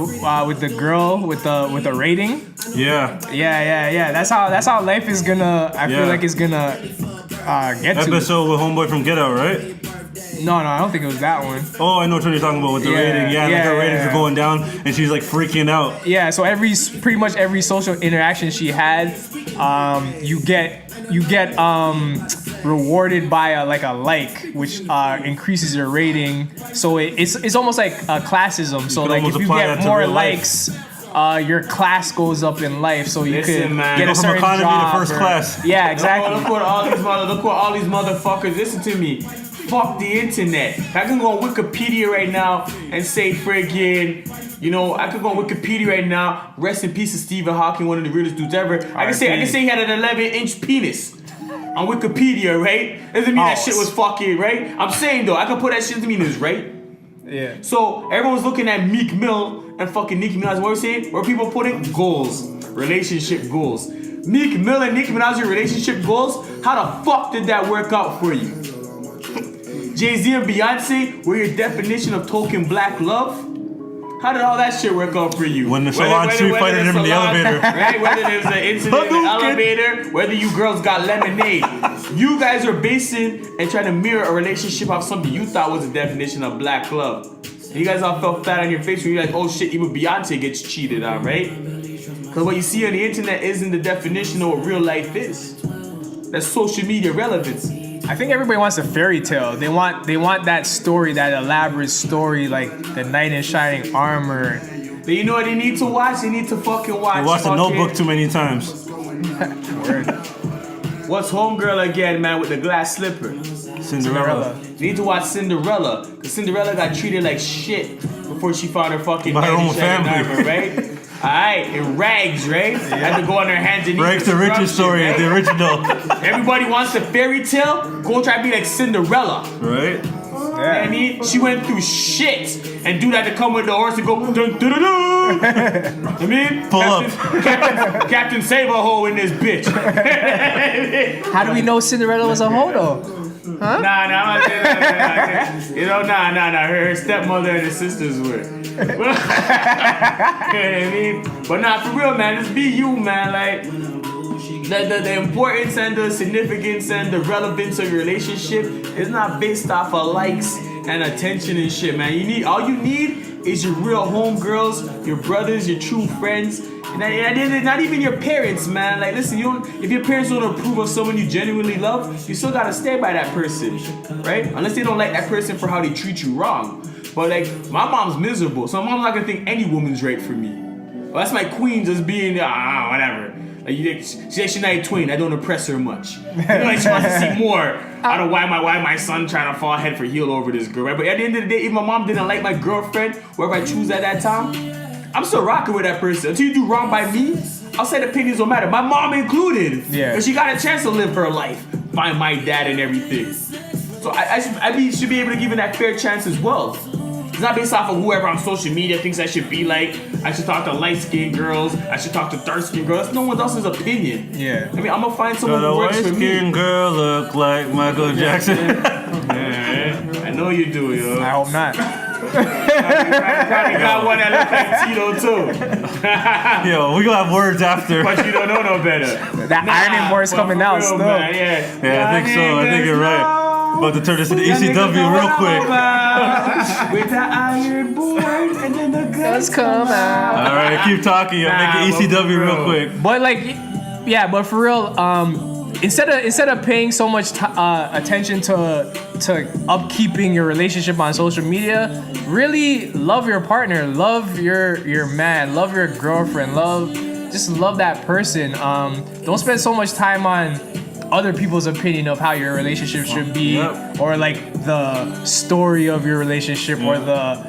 with the girl with the rating? Yeah. Yeah. That's how life is gonna. I feel like it's gonna get to. Episode with homeboy from Get Out, right? No, I don't think it was that one. Oh, I know what you're talking about with the rating. Yeah, like her ratings are going down, and she's like freaking out. Yeah, so pretty much every social interaction she had, you get rewarded by a like, which increases your rating. So it's almost like classism. So like if you get more likes, your class goes up in life. So you could get a certain economy job. to first class. Yeah, exactly. Look what all these motherfuckers listen to me. Fuck the internet. I can go on Wikipedia right now and say friggin', I could go on Wikipedia right now. Rest in peace to Stephen Hawking, one of the realest dudes ever. I can say he had an 11-inch penis on Wikipedia, right? Doesn't mean that shit was fucking right. I'm saying though, I can put that shit to mean it's right. Yeah. So everyone's looking at Meek Mill and fucking Nicki Minaj. What we're saying? Where people putting goals, relationship goals. Meek Mill and Nicki Minaj relationship goals. How the fuck did that work out for you? Jay-Z and Beyonce were your definition of token black love? How did all that shit work out for you? When the Salon Street fighted him in the elevator. Right? Whether there was an incident in the elevator, whether you girls got lemonade. You guys are basing and trying to mirror a relationship off something you thought was the definition of black love. And you guys all felt flat on your face when you're like, oh shit, even Beyonce gets cheated on, right? Because what you see on the internet isn't the definition of what real life is. That's social media relevance. I think everybody wants a fairy tale. They want that story, that elaborate story, like the knight in shining armor. But you know what they need to watch? They need to fucking watch. I watched The Notebook too many times. Word. What's Homegirl again, man, with the glass slipper? Cinderella. You need to watch Cinderella, because Cinderella got treated like shit before she found her fucking by her knight in own shining family, armor, right? Alright, in rags, right? Had to go on their hands and knees. Rags the richest story, right? the original. Everybody wants a fairy tale. Go try to be like Cinderella. Right? Yeah. I mean, she went through shit and do that to come with the horse and go dun dun dun dun. I mean, pull up. Captain Save-A-Ho in this bitch. How do we know Cinderella was a hoe though? Huh? Nah, I'm not saying that. You know, nah. Her stepmother and her sisters were. You know what I mean? But nah, for real, man, just be you, man. Like, the importance and the significance and the relevance of your relationship is not based off of likes and attention and shit, man. All you need is your real homegirls, your brothers, your true friends, and not even your parents, man. Like, listen, if your parents don't approve of someone you genuinely love, you still gotta stay by that person, right? Unless they don't like that person for how they treat you wrong. But like, my mom's miserable, so my mom's not gonna think any woman's right for me. Well, that's my queen just being whatever. Like, she's not 20. I don't impress her much. Like, she wants to see more out of why my son trying to fall head for heel over this girl, right? But at the end of the day, if my mom didn't like my girlfriend, whoever I choose at that time, I'm still rocking with that person. Until you do wrong by me, outside opinions don't matter. My mom included. Yeah. Because she got a chance to live her life, find my dad and everything. So I should be able to give it that fair chance as well. It's not based off of whoever on social media thinks I should be like. I should talk to light-skinned girls. I should talk to dark-skinned girls. That's no one else's opinion. Yeah. I mean, I'm gonna find someone Got who a works for me. white-skinned girl look like Michael Jackson. Yeah, I know you do, yo. I hope not. Probably got one that look like Tito too. Yo, we gonna have words after. But you don't know no better. That Iron Man Boy's but coming for out real, still. man, yeah. Yeah, I think so. I think you're right. About to turn this into ECW real quick. With the Iron Boy and then the guns come out. All right, keep talking. I'll make it but ECW for real real. quick. But like, yeah, but for real, instead of paying so much attention to upkeeping your relationship on social media, really love your partner, love your man, love your girlfriend, just love that person. Don't spend so much time on other people's opinion of how your relationship should be, Yep. or like the story of your relationship, or the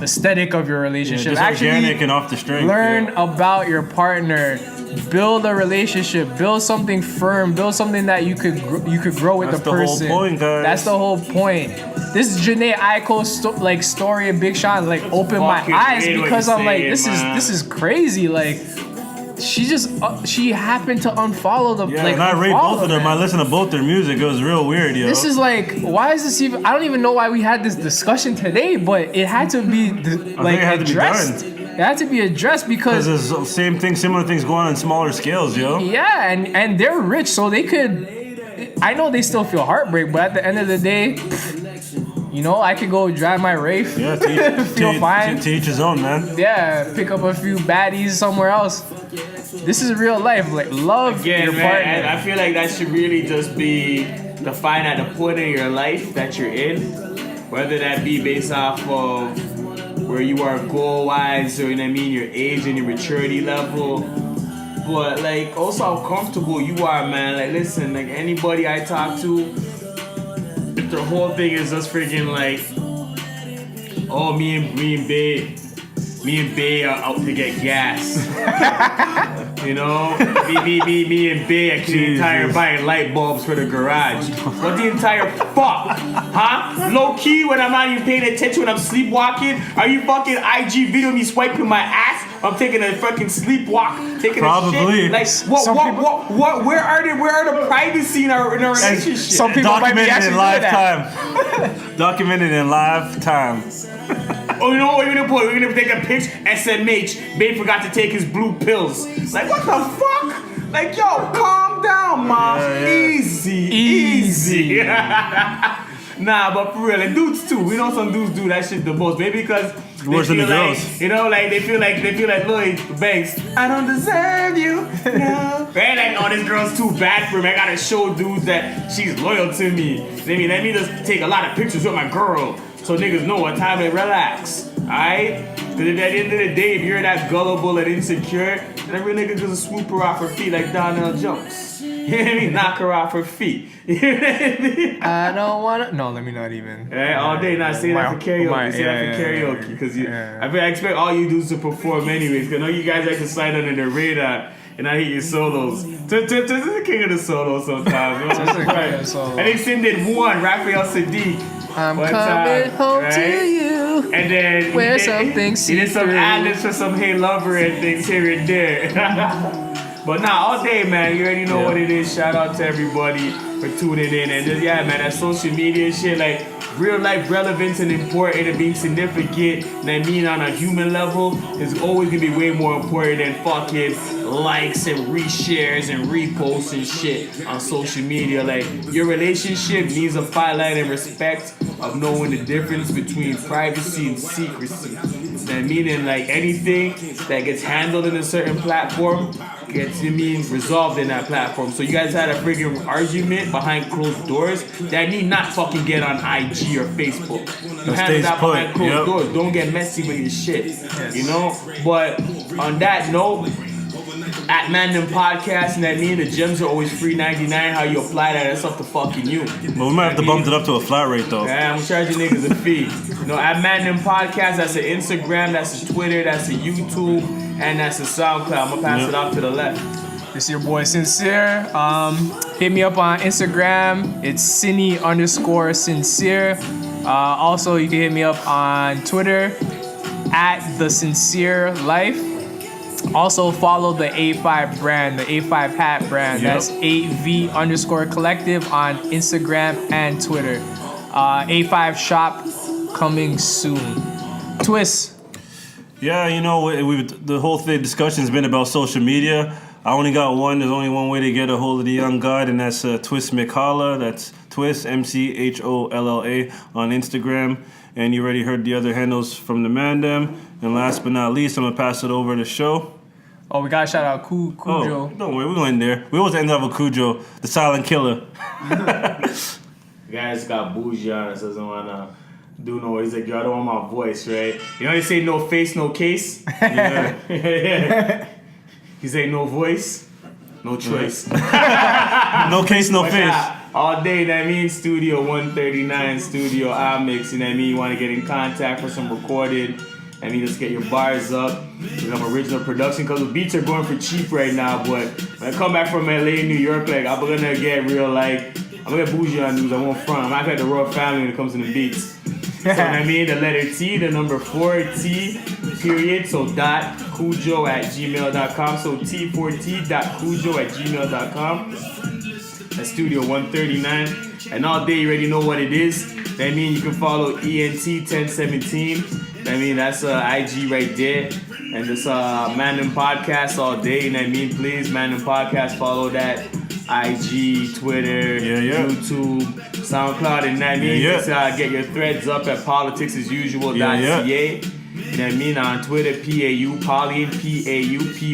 aesthetic of your Yeah, relationship. just organic and off the string. Learn Yeah. about your partner. Build a relationship. Build something firm. Build something that you could grow with That's the the whole person. point, guys. That's the whole point. This Janae Aiko story of Big Sean opened my Fucking eyes, hate what because you're I'm like, saying, this is crazy. Like, she just she happened to unfollow the Yeah, and I rate both of them. I listen to both their music. It was real weird, yo. This is like, why is this even? I don't even know why we had this discussion today, but it had to be like it had to be addressed. It had to be addressed because Because there's similar things going on in smaller scales, yo. yeah, and they're rich, so they could. I know they still feel heartbreak, but at the end of the day, you know, I could go drive my Wraith. Yeah, Feel fine. to each his own, man. Yeah, pick up a few baddies somewhere else. This is real life. Like, love Again, your man, partner. I feel like that should really just be defined at the point in your life that you're in, whether that be based off of where you are goal-wise, or you know what I mean, your age and your maturity level. But like also how comfortable you are, man. Like listen, like anybody I talk to, if the whole thing is just freaking like, oh me and Bay are out to get gas. You know, me and Bay actually tired buying light bulbs for the garage. What the entire fuck? Huh? Low key when I'm not even paying attention when I'm sleepwalking? Are you fucking IG video me swiping my ass? I'm taking a fucking sleepwalk, taking Probably. a shit. Like what? Some people- Where are the privacy in our relationship? Some people might be Documented actually in doing that. lifetime. Documented in lifetime. Oh, you know what we're gonna put? We're gonna take a picture. SMH. Babe forgot to take his blue pills. Like what the fuck? Like yo, calm down, mom. Yeah. Easy. Nah, but for real, and dudes too. We know some dudes do that shit the most. Maybe because they Worse than feel the like, girls. you know, like they feel like Lloyd Banks. I don't deserve you. No. Right? Like, oh, this girl's too bad for me. I gotta show dudes that she's loyal to me. Let me just take a lot of pictures with my girl, so niggas know what time to relax. Alright? Because at the end of the day, if you're that gullible and insecure, then every nigga just swoop her off her feet like Donnell Jones. You know what I mean? Knock her off her feet. You know what I mean? I don't wanna. No, let me not even. Yeah, all day, not say that for karaoke. Say that for karaoke, because I expect all you dudes to perform anyways. Because I know you guys like to slide under the radar and I hit your solos. This is the king of the solos sometimes. This is the king of the solo. I think Sin did one, Raphael Sadiq. I'm one coming time, home right? to you. And then Where he did something some see-through. ad-libs for some Hey Lover and things here and there. But nah, all day, man. You already know what it is. Shout out to everybody for tuning in. And just, yeah, man, that social media shit, like real life relevance and important and being significant, and I mean on a human level, is always gonna be way more important than fucking likes and reshares and reposts and shit on social media. Like, your relationship needs a fine line and respect of knowing the difference between privacy and secrecy. That meaning, like, anything that gets handled in a certain platform gets, resolved in that platform. So you guys had a freaking argument behind closed doors that need not fucking get on IG or Facebook. You handle stays that put, behind closed yep. doors. Don't get messy with your shit. You know? But on that note, at Mandem Podcast, and the gems are always $3.99. How you apply that, that's up to fucking you. But we might have to bump it up to a flat rate, though. Yeah, I'm charging niggas a fee. You know, at Mandem Podcast, that's an Instagram, that's a Twitter, that's a YouTube, and that's a SoundCloud. I'm gonna pass it off to the left. It's your boy Sincere. Hit me up on Instagram. It's Cine_Sincere. Also, you can hit me up on Twitter at The Sincere Life. Also, follow the A5 brand, the A5 hat brand. Yep. That's 8V_collective on Instagram and Twitter. A5 shop coming soon. Twist. Yeah, you know, the whole discussion's been about social media. I only got one. There's only one way to get a hold of the young god, and that's Twist McHolla. That's Twist, MCHOLLA on Instagram. And you already heard the other handles from the Mandem. And last but not least, I'm going to pass it over to Show. Oh, we gotta shout out Cujo. Oh, don't worry, we're going there. We always end up with Cujo, the silent killer. Guys got bougie on us, doesn't wanna do no. He's like, yo, I don't want my voice, right? You know they say no face, no case. Yeah. Yeah. He say no voice, no choice. No case, no face. All day, you know what I mean? Studio 139, Studio iMix, you know what I mean? You want to get in contact for some recorded. I mean, just get your bars up. Some original production, because the beats are going for cheap right now. But when I come back from LA, New York, like, I'm gonna get real, like, I'm gonna get bougie on news. I won't front. I'm acting like the royal family when it comes to the beats. So, you know what I mean? The letter T, the number 4T, period. So, .cujo@gmail.com. So, T4T.cujo@gmail.com. That's Studio 139. And all day, you already know what it is. That means you can follow ENT1017. I mean, that's IG right there. And this Mandem Podcast all day. And I mean, please, Mandem Podcast, follow that. IG, Twitter, YouTube, SoundCloud. And I mean, just get your threads up at politicsasusual.ca. You know what I mean? On Twitter, PAU, Pauline,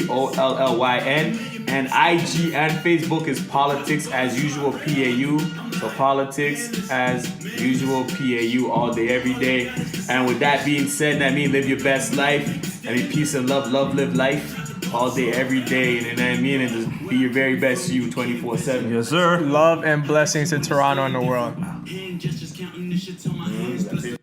PAUPOLLYN. And IG and Facebook is Politics as Usual PAU. So Politics as Usual PAU all day, every day. And with that being said, I mean, live your best life. I mean, peace and love, live life all day, every day. You know what I mean? And just be your very best you 24/7. Yes, sir. Love and blessings to Toronto and the world. That's it.